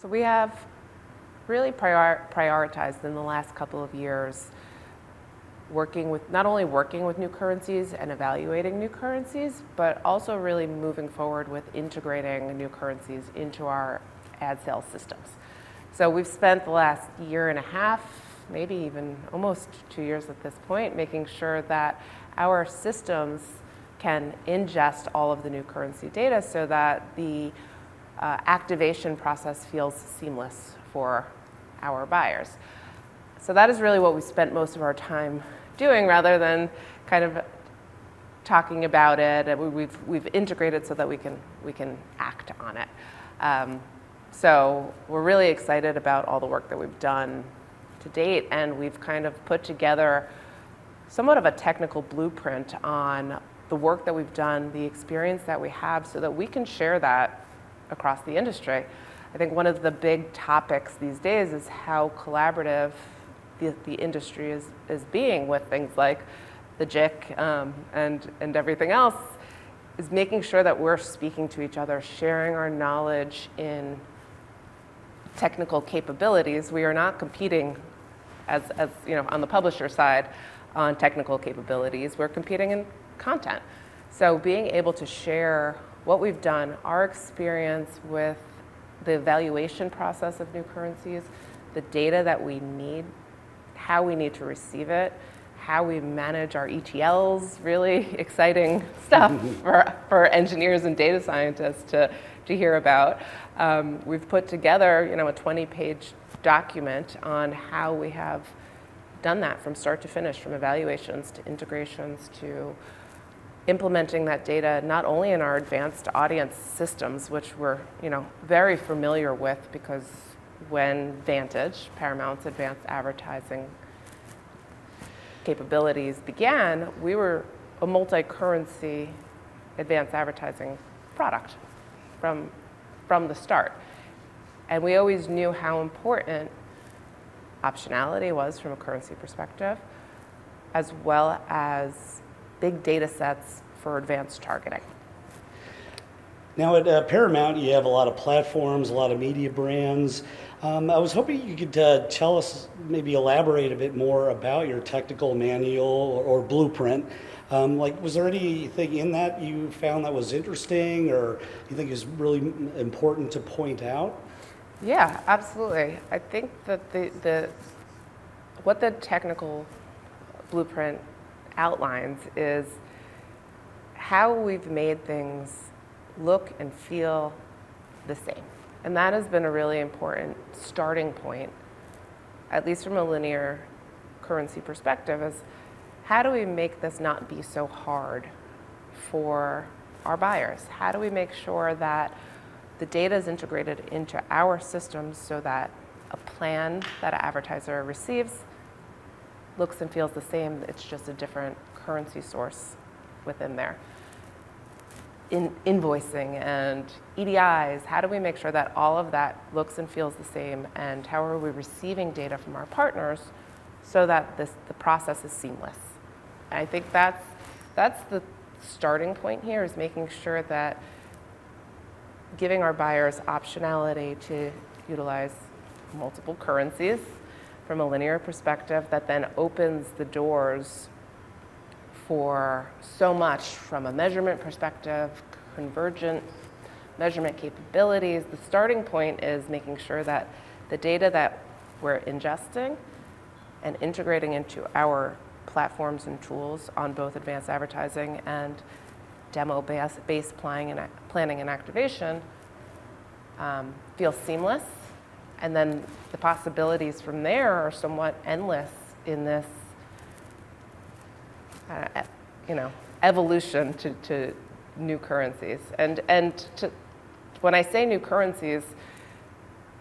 So we have really prioritized in the last couple of years not only working with new currencies and evaluating new currencies, but also really moving forward with integrating new currencies into our ad sales systems. So we've spent the last year and a half, maybe even almost 2 years at this point, making sure that our systems can ingest all of the new currency data so that the activation process feels seamless for our buyers. So that is really what we spent most of our time doing, rather than kind of talking about it. We've integrated so that we can act on it. So we're really excited about all the work that we've done to date, and we've kind of put together somewhat of a technical blueprint on the work that we've done, the experience that we have, so that we can share that across the industry. I think one of the big topics these days is how collaborative the industry is being with things like the JIC and everything else, is making sure that we're speaking to each other, sharing our knowledge in technical capabilities. We are not competing as on the publisher side on technical capabilities. We're competing in content. So being able to share what we've done, our experience with the evaluation process of new currencies, the data that we need, how we need to receive it, how we manage our ETLs, really exciting stuff for engineers and data scientists to hear about. We've put together a 20-page document on how we have done that from start to finish, from evaluations to integrations to implementing that data not only in our advanced audience systems, which we're very familiar with, because when Vantage, Paramount's advanced advertising capabilities began, we were a multi-currency advanced advertising product from the start. And we always knew how important optionality was from a currency perspective, as well as big data sets for advanced targeting. Now at Paramount, you have a lot of platforms, a lot of media brands. I was hoping you could tell us, maybe elaborate a bit more about your technical manual or blueprint. Was there anything in that you found that was interesting or you think is really important to point out? Yeah, absolutely. I think that what the technical blueprint outlines is how we've made things look and feel the same. And that has been a really important starting point, at least from a linear currency perspective, is how do we make this not be so hard for our buyers? How do we make sure that the data is integrated into our systems so that a plan that an advertiser receives looks and feels the same, it's just a different currency source within there? In invoicing and EDIs, how do we make sure that all of that looks and feels the same, and how are we receiving data from our partners so that the process is seamless? And I think that's the starting point here, is making sure that giving our buyers optionality to utilize multiple currencies from a linear perspective, that then opens the doors for so much from a measurement perspective, convergent measurement capabilities. The starting point is making sure that the data that we're ingesting and integrating into our platforms and tools on both advanced advertising and demo-based planning and activation feels seamless. And then the possibilities from there are somewhat endless in this evolution to new currencies. When I say new currencies,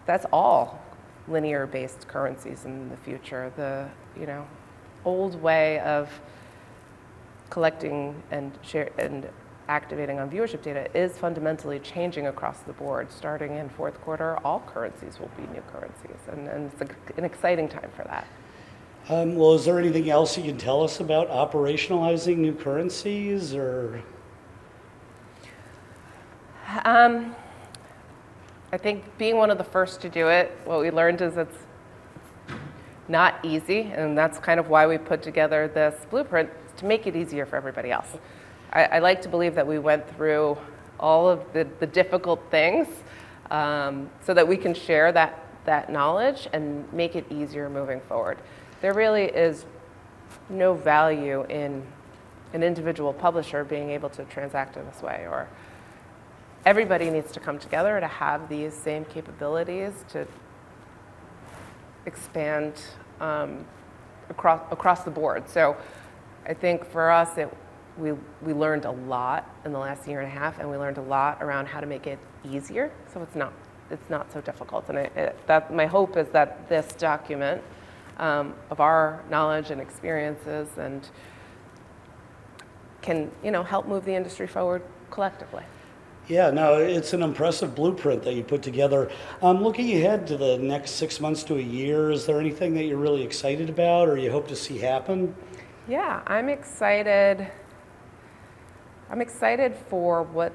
that's all linear-based currencies in the future. The old way of collecting and activating on viewership data is fundamentally changing across the board. Starting in fourth quarter, all currencies will be new currencies, and it's an exciting time for that. Well, is there anything else you can tell us about operationalizing new currencies, or? I think being one of the first to do it, what we learned is it's not easy, and that's kind of why we put together this blueprint, to make it easier for everybody else. I like to believe that we went through all of the difficult things so that we can share that knowledge and make it easier moving forward. There really is no value in an individual publisher being able to transact in this way, or everybody needs to come together to have these same capabilities to expand across the board. So I think for us, we learned a lot in the last year and a half, and we learned a lot around how to make it easier, so it's not so difficult. And that my hope is that this document of our knowledge and experiences and can help move the industry forward collectively. Yeah, no, it's an impressive blueprint that you put together. Looking ahead to the next 6 months to a year, is there anything that you're really excited about or you hope to see happen? Yeah, I'm excited. I'm excited for what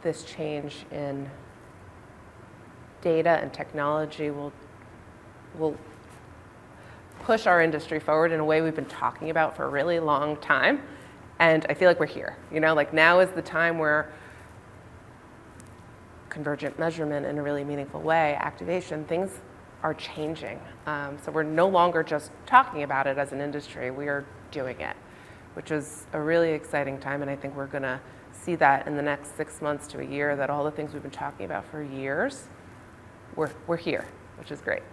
this change in data and technology will push our industry forward in a way we've been talking about for a really long time. And I feel like we're here. Like now is the time where convergent measurement in a really meaningful way, activation, things are changing. So we're no longer just talking about it as an industry, we are doing it, which is a really exciting time. And I think we're gonna see that in the next 6 months to a year, that all the things we've been talking about for years, we're here, which is great.